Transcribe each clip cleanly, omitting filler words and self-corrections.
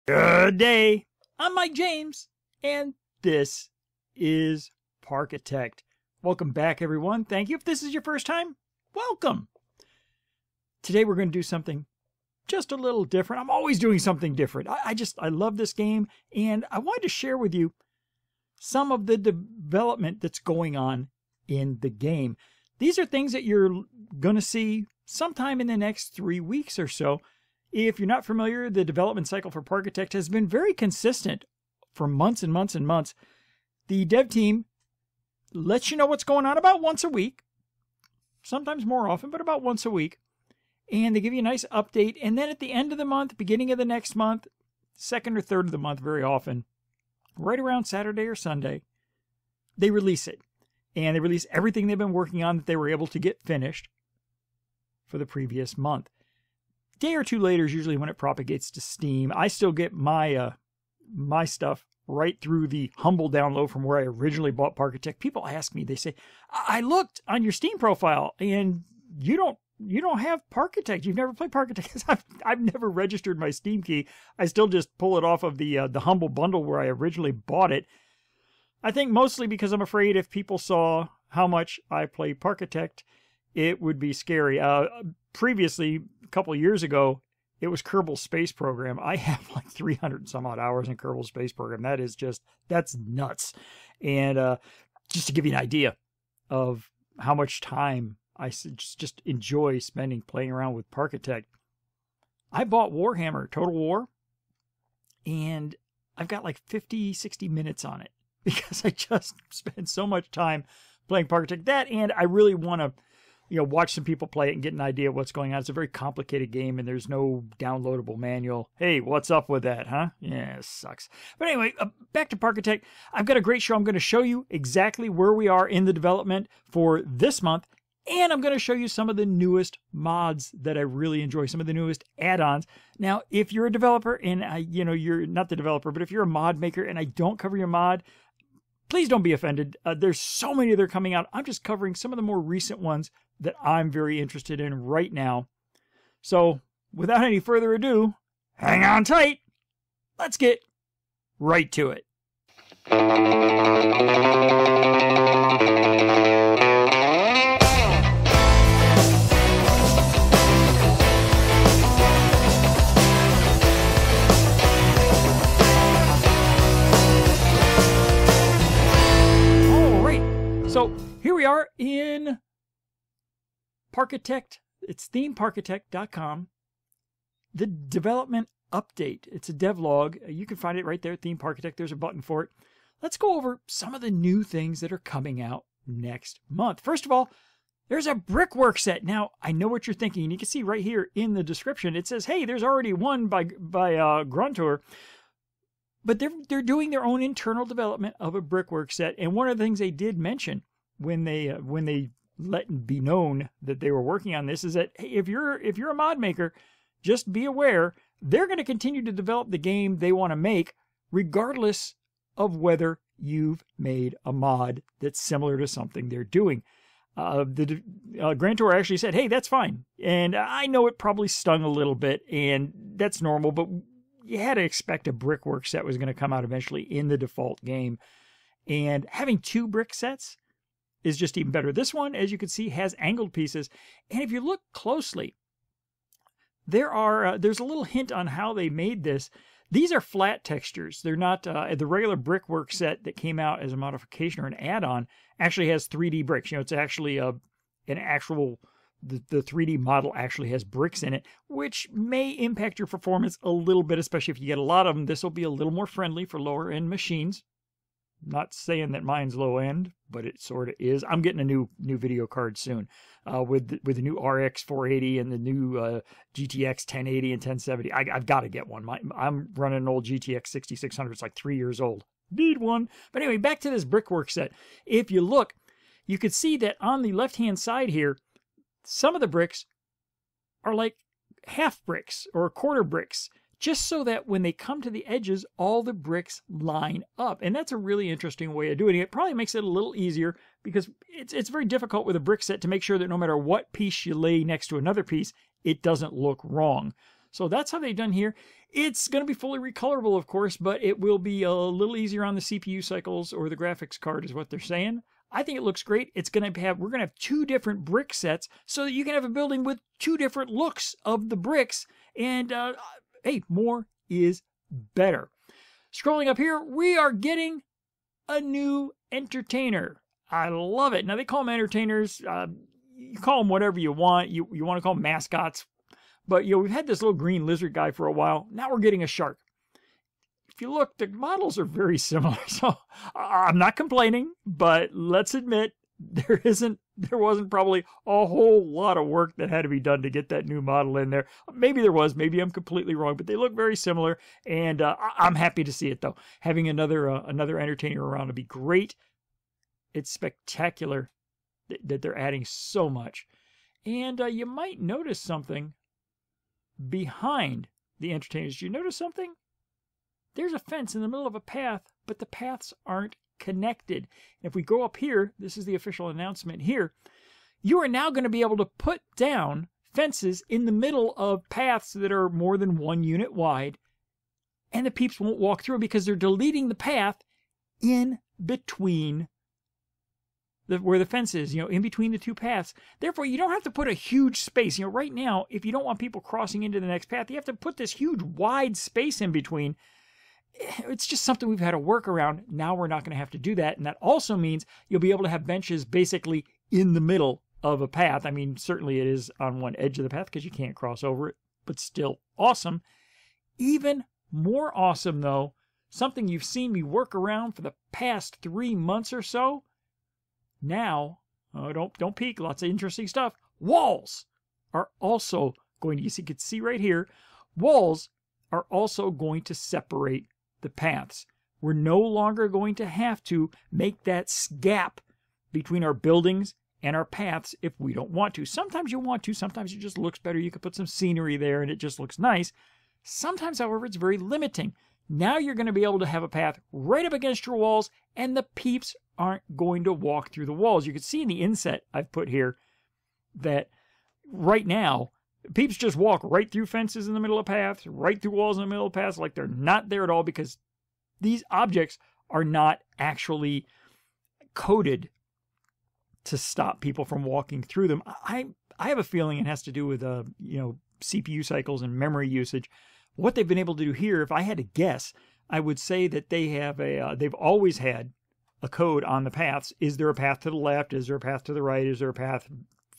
Good day. I'm Mike James, and this is Parkitect. Welcome back, everyone. Thank you. If this is your first time, welcome. Today we're going to do something just a little different. I'm always doing something different. I love this game, and I wanted to share with you some of the development that's going on in the game. These are things that you're going to see sometime in the next 3 weeks or so. If you're not familiar, the development cycle for Parkitect has been very consistent for months and months and months. The dev team lets you know what's going on about once a week, sometimes more often, but about once a week. And they give you a nice update. And then at the end of the month, beginning of the next month, second or third of the month very often, right around Saturday or Sunday, they release it. And they release everything they've been working on that they were able to get finished for the previous month. Day or two later is usually when it propagates to Steam. I still get my my stuff right through the humble download from where I originally bought Parkitect. People ask me, they say, I looked on your Steam profile and you don't have Parkitect. You've never played Parkitect. I've never registered my Steam key. I still just pull it off of the humble bundle where I originally bought it. I think mostly because I'm afraid if people saw how much I play Parkitect, it would be scary. Previously, a couple of years ago, it was Kerbal Space Program. I have like 300 and some odd hours in Kerbal Space Program. That's nuts. And just to give you an idea of how much time I just enjoy spending playing around with Parkitect, I bought Warhammer Total War, and I've got like 50, 60 minutes on it because I just spend so much time playing Parkitect. That, and I really want to watch some people play it and get an idea of what's going on. It's a very complicated game, and there's no downloadable manual. Hey, what's up with that, huh? Yeah, it sucks. But anyway, back to Parkitect. I've got a great show. I'm going to show you exactly where we are in the development for this month, and I'm going to show you some of the newest mods that I really enjoy, some of the newest add-ons. Now, if you're a developer, and you're not the developer, but if you're a mod maker and I don't cover your mod, please don't be offended. There's so many that are coming out. I'm just covering some of the more recent ones that I'm very interested in right now. So, without any further ado, hang on tight. Let's get right to it. All right. So, here we are in Parkitect. It's themeparkitect.com. The development update. It's a devlog. You can find it right there, Theme Parkitect. There's a button for it. Let's go over some of the new things that are coming out next month. First of all, there's a Brickwork set. Now, I know what you're thinking. You can see right here in the description, it says, hey, there's already one by Gruntor. But they're doing their own internal development of a Brickwork set. And one of the things they did mention when they let it be known that they were working on this is that, hey, if you're a mod maker, just be aware they're going to continue to develop the game they want to make regardless of whether you've made a mod that's similar to something they're doing. Grantor actually said, hey, that's fine. And I know it probably stung a little bit, and that's normal, but you had to expect a Brickwork set was going to come out eventually in the default game. And having two brick sets is just even better. This one, as you can see, has angled pieces. And if you look closely, there's a little hint on how they made this. These are flat textures. They're not the regular Brickwork set that came out as a modification or an add-on actually has 3D bricks. It's actually the 3D model actually has bricks in it, which may impact your performance a little bit, especially if you get a lot of them. This will be a little more friendly for lower end machines. Not saying that mine's low end, but it sort of is. I'm getting a new video card soon with the new RX 480 and the new GTX 1080 and 1070. I've got to get one. I'm running an old GTX 6600. It's like 3 years old. Need one. But anyway, back to this Brickwork set. If you look, you could see that on the left-hand side here, some of the bricks are like half bricks or quarter bricks, just so that when they come to the edges, all the bricks line up. And that's a really interesting way of doing it. It probably makes it a little easier because it's very difficult with a brick set to make sure that no matter what piece you lay next to another piece, it doesn't look wrong. So that's how they've done here. It's going to be fully recolorable, of course, but it will be a little easier on the CPU cycles or the graphics card is what they're saying. I think it looks great. We're going to have 2 different brick sets so that you can have a building with 2 different looks of the bricks. And hey, more is better. Scrolling up here, we are getting a new entertainer. I love it. Now, they call them entertainers. You call them whatever you want. You want to call them mascots. But, we've had this little green lizard guy for a while. Now we're getting a shark. If you look, the models are very similar. So I'm not complaining, but let's admit there wasn't probably a whole lot of work that had to be done to get that new model in there. Maybe there was, maybe I'm completely wrong, but they look very similar, and I'm happy to see it though. Having another entertainer around would be great. It's spectacular that they're adding so much. And you might notice something behind the entertainers. Did you notice something? There's a fence in the middle of a path, but the paths aren't connected. And if we go up here, this is the official announcement here, you are now going to be able to put down fences in the middle of paths that are more than 1 unit wide, and the peeps won't walk through because they're deleting the path in between where the fence is, in between the 2 paths. Therefore, you don't have to put a huge space. Right now, if you don't want people crossing into the next path, you have to put this huge wide space in between. It's just something we've had to work around. Now we're not going to have to do that. And that also means you'll be able to have benches basically in the middle of a path. I mean, certainly it is on one edge of the path because you can't cross over it, but still awesome. Even more awesome, though, something you've seen me work around for the past 3 months or so. Now, don't peek, lots of interesting stuff. Walls are also going to, you can see right here, walls are also going to separate the paths. We're no longer going to have to make that gap between our buildings and our paths if we don't want to. Sometimes you want to, sometimes it just looks better. You could put some scenery there and it just looks nice. Sometimes, however, it's very limiting. Now you're going to be able to have a path right up against your walls, and the peeps aren't going to walk through the walls. You can see in the inset I've put here that right now, peeps just walk right through fences in the middle of paths, right through walls in the middle of paths, like they're not there at all because these objects are not actually coded to stop people from walking through them. I have a feeling it has to do with CPU cycles and memory usage. What they've been able to do here, if I had to guess, I would say that they've always had a code on the paths. Is there a path to the left? Is there a path to the right? Is there a path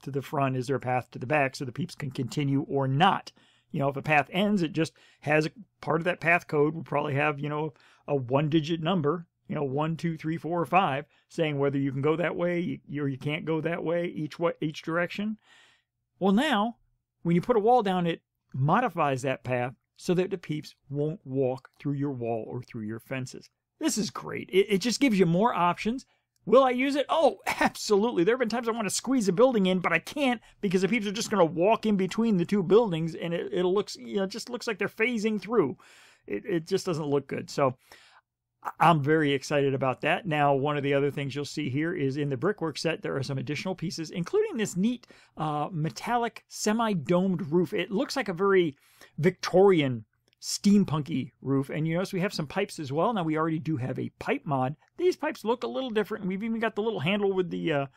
to the front? Is there a path to the back so the peeps can continue or not? If a path ends, it just has a part of that path code. We'll probably have, a 1-digit number, 1, 2, 3, 4, or 5, saying whether you can go that way or you can't go that way, each direction. Well, now, when you put a wall down, it modifies that path so that the peeps won't walk through your wall or through your fences. This is great. It just gives you more options. Will I use it? Oh, absolutely. There have been times I want to squeeze a building in, but I can't because the peeps are just going to walk in between the 2 buildings, and it just looks like they're phasing through. It just doesn't look good. So I'm very excited about that. Now, one of the other things you'll see here is in the Brickwork set, there are some additional pieces, including this neat metallic semi-domed roof. It looks like a very Victorian steampunky roof, and you notice we have some pipes as well. Now we already do have a pipe mod. These pipes look a little different, and we've even got the little handle with the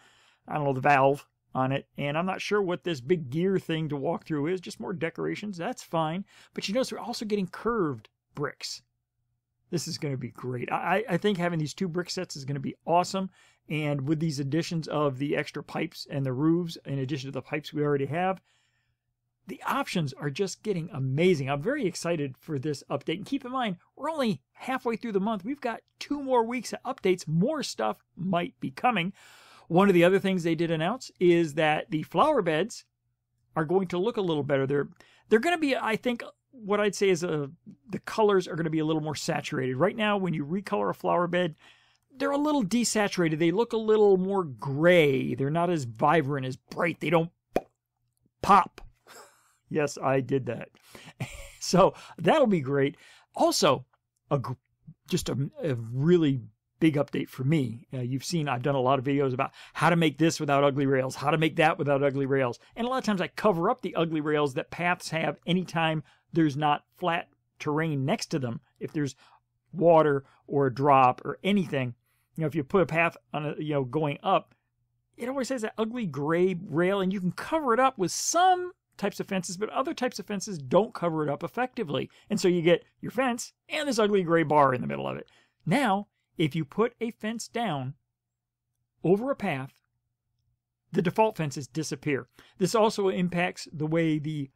the valve on it, and I'm not sure what this big gear thing to walk through is, just more decorations. That's fine, but you notice we're also getting curved bricks. This is going to be great. I think having these 2 brick sets is going to be awesome, and with these additions of the extra pipes and the roofs, in addition to the pipes we already have, the options are just getting amazing. I'm very excited for this update. And keep in mind, we're only halfway through the month. We've got 2 more weeks of updates. More stuff might be coming. One of the other things they did announce is that the flower beds are going to look a little better. They're going to be, I think, what I'd say is the colors are going to be a little more saturated. Right now, when you recolor a flower bed, they're a little desaturated. They look a little more gray. They're not as vibrant, as bright. They don't pop. Yes, I did that. So that'll be great. Also, just a really big update for me. You've seen I've done a lot of videos about how to make this without ugly rails, how to make that without ugly rails. And a lot of times I cover up the ugly rails that paths have anytime there's not flat terrain next to them. If there's water or a drop or anything, if you put a path on a, going up, it always has that ugly gray rail, and you can cover it up with some types of fences, but other types of fences don't cover it up effectively. And so you get your fence and this ugly gray bar in the middle of it. Now, if you put a fence down over a path, the default fences disappear. This also impacts the way the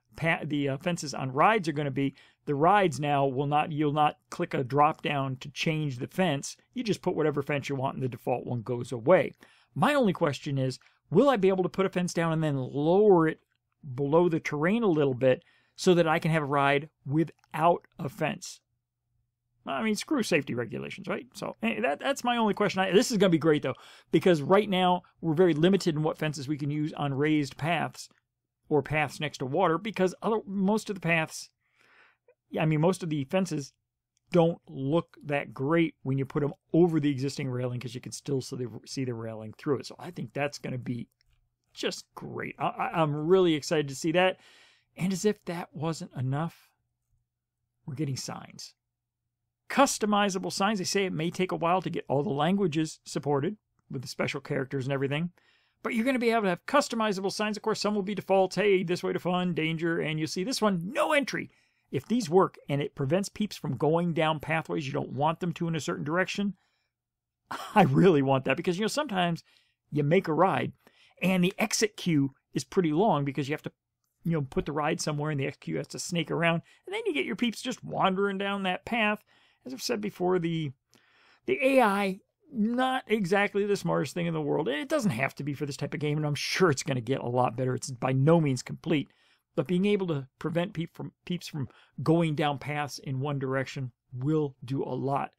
fences on rides are going to be. The rides now you'll not click a drop down to change the fence. You just put whatever fence you want and the default one goes away. My only question is, will I be able to put a fence down and then lower it below the terrain a little bit so that I can have a ride without a fence? I mean, screw safety regulations, right? So that's my only question. This is going to be great, though, because right now we're very limited in what fences we can use on raised paths or paths next to water, because most of the fences don't look that great when you put them over the existing railing, because you can still see the railing through it. So I think that's going to be just great. I'm really excited to see that. And as if that wasn't enough, we're getting signs. Customizable signs. They say it may take a while to get all the languages supported with the special characters and everything, but you're going to be able to have customizable signs. Of course, some will be defaults. Hey, this way to fun, danger, and you'll see this one, no entry. If these work and it prevents peeps from going down pathways you don't want them to in a certain direction, I really want that, because sometimes you make a ride and the exit queue is pretty long because you have to put the ride somewhere and the exit queue has to snake around, and then you get your peeps just wandering down that path. As I've said before, the AI, not exactly the smartest thing in the world. It doesn't have to be for this type of game, and I'm sure it's going to get a lot better. It's by no means complete. But being able to prevent peeps from going down paths in one direction will do a lot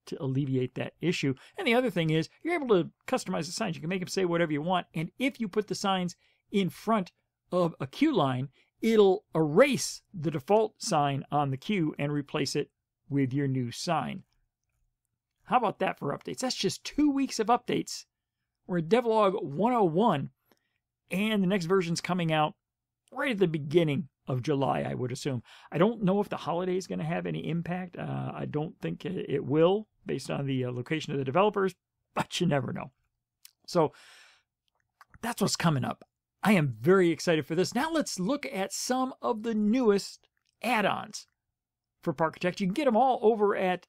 to alleviate that issue. And the other thing is, you're able to customize the signs. You can make them say whatever you want. And if you put the signs in front of a queue line, it'll erase the default sign on the queue and replace it with your new sign. How about that for updates? That's just 2 weeks of updates. We're at Devlog 101, and the next version's coming out right at the beginning of July, I would assume. I don't know if the holiday is going to have any impact. I don't think it will, based on the location of the developers, but you never know. So that's what's coming up. I am very excited for this. Now let's look at some of the newest add-ons for Parkitect. You can get them all over at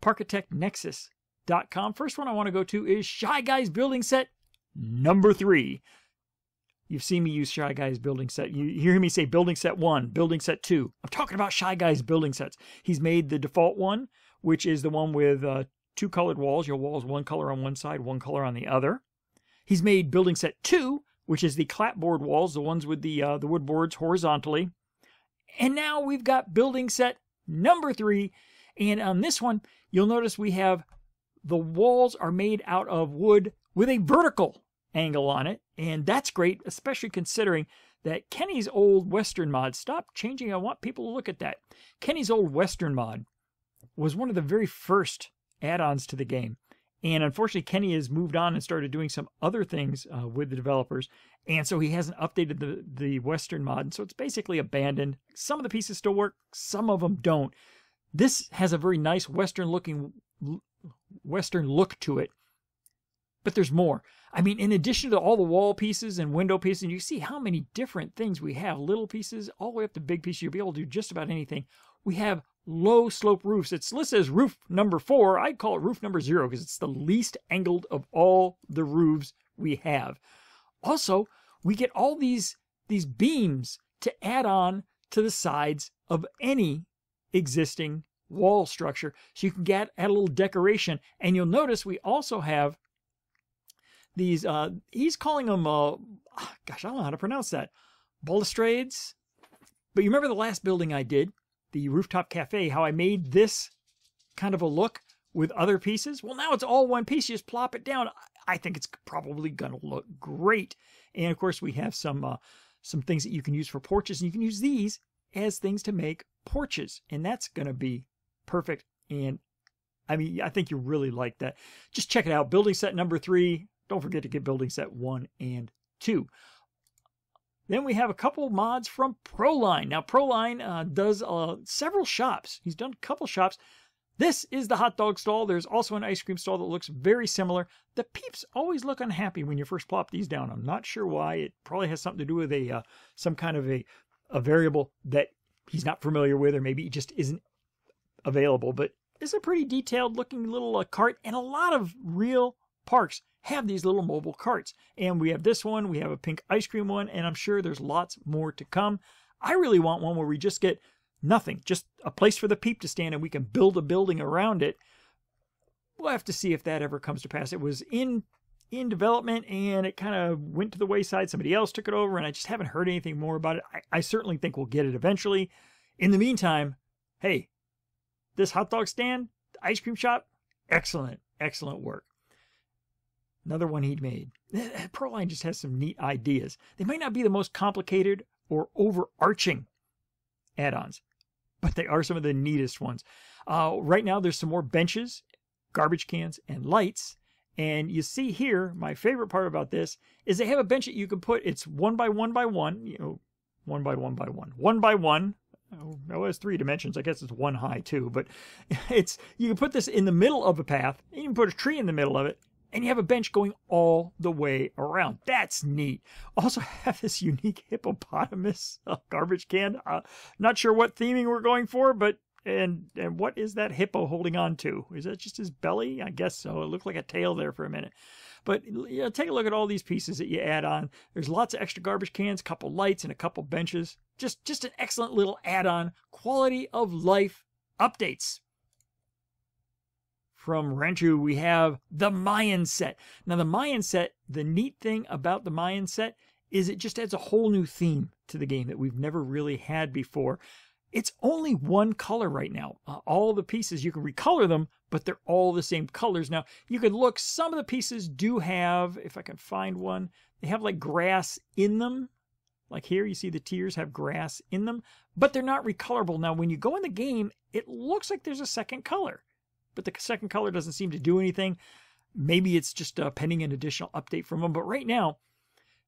ParkitectNexus.com. First one I want to go to is Shy Guys Building Set number 3. You've seen me use Shy Guys Building Set. You hear me say Building Set 1, Building Set 2. I'm talking about Shy Guys Building Sets. He's made the default one, which is the one with 2 colored walls. Your walls one color on one side, one color on the other. He's made Building Set 2, which is the clapboard walls, the ones with the wood boards horizontally. And now we've got Building Set number 3. And on this one, you'll notice we have the walls are made out of wood with a vertical angle on it. And that's great, especially considering that Kenny's old Western mod, stop changing, I want people to look at that. Kenny's old Western mod was one of the very first add-ons to the game. And unfortunately, Kenny has moved on and started doing some other things with the developers. And so he hasn't updated the Western mod. And so it's basically abandoned. Some of the pieces still work. Some of them don't. This has a very nice Western look to it. But there's more. I mean, in addition to all the wall pieces and window pieces, you see how many different things we have. Little pieces all the way up to big pieces. You'll be able to do just about anything. We have low slope roofs. It's listed as roof number 4. I'd call it roof number 0 because it's the least angled of all the roofs we have. Also, we get all these beams to add on to the sides of any existing wall structure. So you can add a little decoration. And you'll notice we also have these, he's calling them, gosh, I don't know how to pronounce that, balustrades. But you remember the last building I did, the rooftop cafe, how I made this kind of a look with other pieces? Well, now it's all one piece. You just plop it down. I think it's probably going to look great. And of course, we have some things that you can use for porches. And you can use these as things to make porches. And that's going to be perfect. And I mean, I think you really like that. Just check it out. Building set number 3. Don't forget to get building set 1 and 2. Then we have a couple mods from Proline. Now, Proline does several shops. He's done a couple shops. This is the hot dog stall. There's also an ice cream stall that looks very similar. The peeps always look unhappy when you first plop these down. I'm not sure why. It probably has something to do with some kind of a variable that he's not familiar with, or maybe it just isn't available. But it's a pretty detailed looking little cart, and a lot of real parks have these little mobile carts. And we have this one, we have a pink ice cream one, and I'm sure there's lots more to come. I really want one where we just get nothing, just a place for the peep to stand and we can build a building around it. We'll have to see if that ever comes to pass. It was in development and it kind of went to the wayside. Somebody else took it over and I just haven't heard anything more about it. I certainly think we'll get it eventually. In the meantime, hey, this hot dog stand, the ice cream shop, excellent, excellent work. Another one he'd made. Proline just has some neat ideas. They might not be the most complicated or overarching add-ons, but they are some of the neatest ones. Right now, there's some more benches, garbage cans, and lights. And you see here, my favorite part about this is they have a bench that you can put. It's 1 by 1 by 1, 1 by 1 by 1, 1 by 1. Oh, it has 3 dimensions. I guess it's 1 high too, but you can put this in the middle of a path. You can put a tree in the middle of it, and you have a bench going all the way around. That's neat. Also have this unique hippopotamus garbage can. Not sure what theming we're going for, but and what is that hippo holding on to? Is that just his belly? I guess so. It looked like a tail there for a minute. But take a look at all these pieces that you add on. There's lots of extra garbage cans, a couple lights, and a couple benches. Just an excellent little add-on. Quality of life updates. From Renchu, we have the Mayan set. Now, the Mayan set, the neat thing about the Mayan set is it just adds a whole new theme to the game that we've never really had before. It's only one color right now. All the pieces, you can recolor them, but they're all the same colors. Now, you can look, some of the pieces do have, if I can find one, they have like grass in them. Like here, you see the tiers have grass in them, but they're not recolorable. Now, when you go in the game, it looks like there's a second color, but the second color doesn't seem to do anything. Maybe it's just pending an additional update from them, but right now,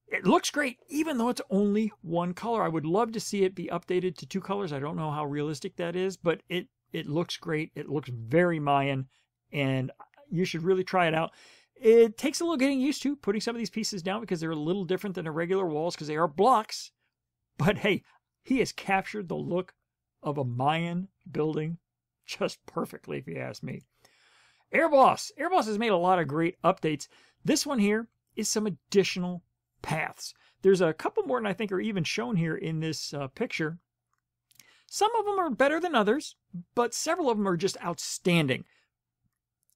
it looks great, even though it's only one color. I would love to see it be updated to 2 colors. I don't know how realistic that is, but it looks great. It looks very Mayan, and you should really try it out. It takes a little getting used to putting some of these pieces down because they're a little different than the regular walls because they are blocks. But hey, he has captured the look of a Mayan building just perfectly, if you ask me. Airboss has made a lot of great updates. This one here is some additional paths. There's a couple more than I think are even shown here in this picture. Some of them are better than others, but several of them are just outstanding.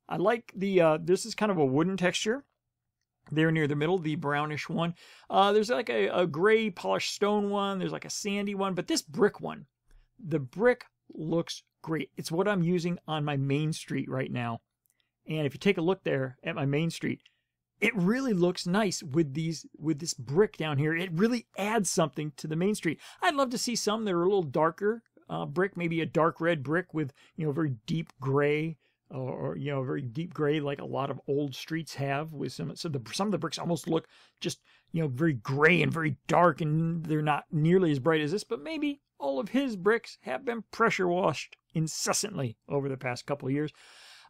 I like this is kind of a wooden texture there near the middle, the brownish one. There's like a gray polished stone one. There's like a sandy one, but this brick one, the brick looks great. It's what I'm using on my main street right now. And if you take a look there at my main street, it really looks nice with this brick down here. It really adds something to the main street. I'd love to see some that are a little darker brick, maybe a dark red brick with, very deep gray or very deep gray like a lot of old streets have with some of the bricks almost look just, very gray and very dark, and they're not nearly as bright as this, but maybe all of his bricks have been pressure washed incessantly over the past couple of years.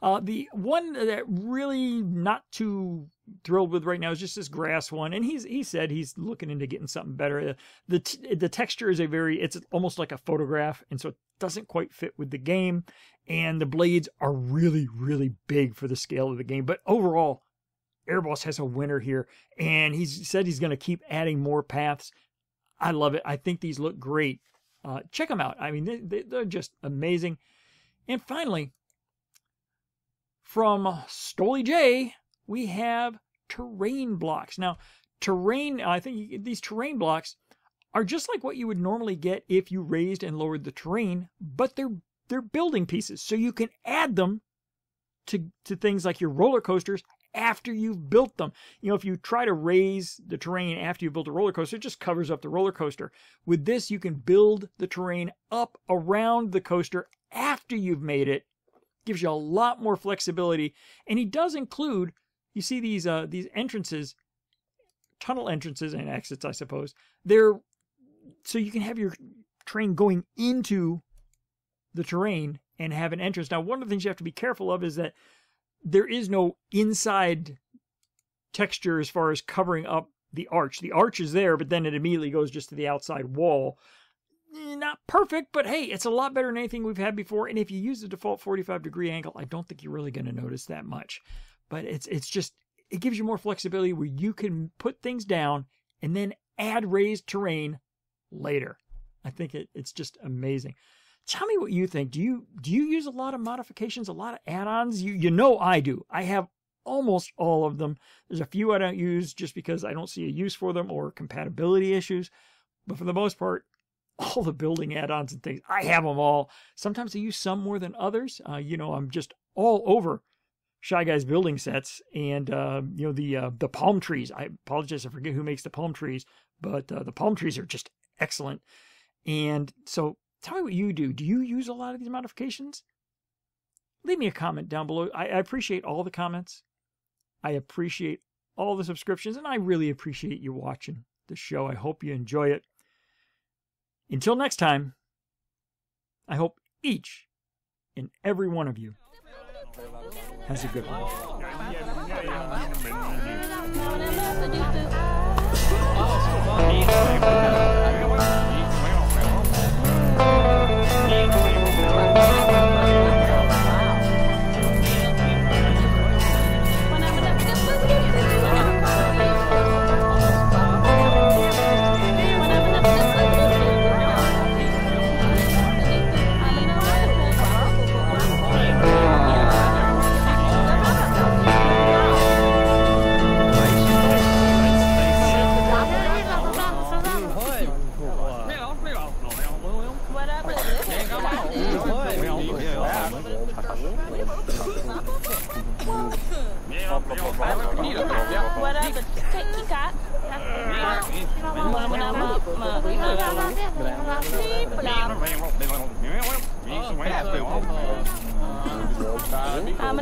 The one that really not too thrilled with right now is just this grass one, and he said he's looking into getting something better. The texture is it's almost like a photograph, and so it doesn't quite fit with the game, and the blades are really, really big for the scale of the game. But overall, Airboss has a winner here, and he said he's going to keep adding more paths. I love it. I think these look great. Check them out. I mean, they're just amazing. And finally, from Stoli J, we have terrain blocks. Now, I think these terrain blocks are just like what you would normally get if you raised and lowered the terrain, but they're building pieces. So you can add them to things like your roller coasters after you've built them. If you try to raise the terrain after you've built a roller coaster, it just covers up the roller coaster. With this, you can build the terrain up around the coaster after you've made it. Gives you a lot more flexibility, and he does include, you see these entrances tunnel entrances and exits, I suppose. They're so you can have your train going into the terrain and have an entrance. Now, one of the things you have to be careful of is that there is no inside texture as far as covering up the arch. The arch is there, but then it immediately goes just to the outside wall. Not perfect, but hey, it's a lot better than anything we've had before. And if you use the default 45-degree angle, I don't think you're really going to notice that much. But it's just, it gives you more flexibility where you can put things down and then add raised terrain later. I think it's just amazing. Tell me what you think. Do you use a lot of modifications, a lot of add-ons? You know I do. I have almost all of them. There's a few I don't use just because I don't see a use for them or compatibility issues. But for the most part, all the building add-ons and things, I have them all. Sometimes I use some more than others. I'm just all over Shy Guys building sets and, the palm trees. I apologize, I forget who makes the palm trees, but the palm trees are just excellent. And so tell me what you do. Do you use a lot of these modifications? Leave me a comment down below. I appreciate all the comments. I appreciate all the subscriptions, and I really appreciate you watching the show. I hope you enjoy it. Until next time, I hope each and every one of you has a good one. I'm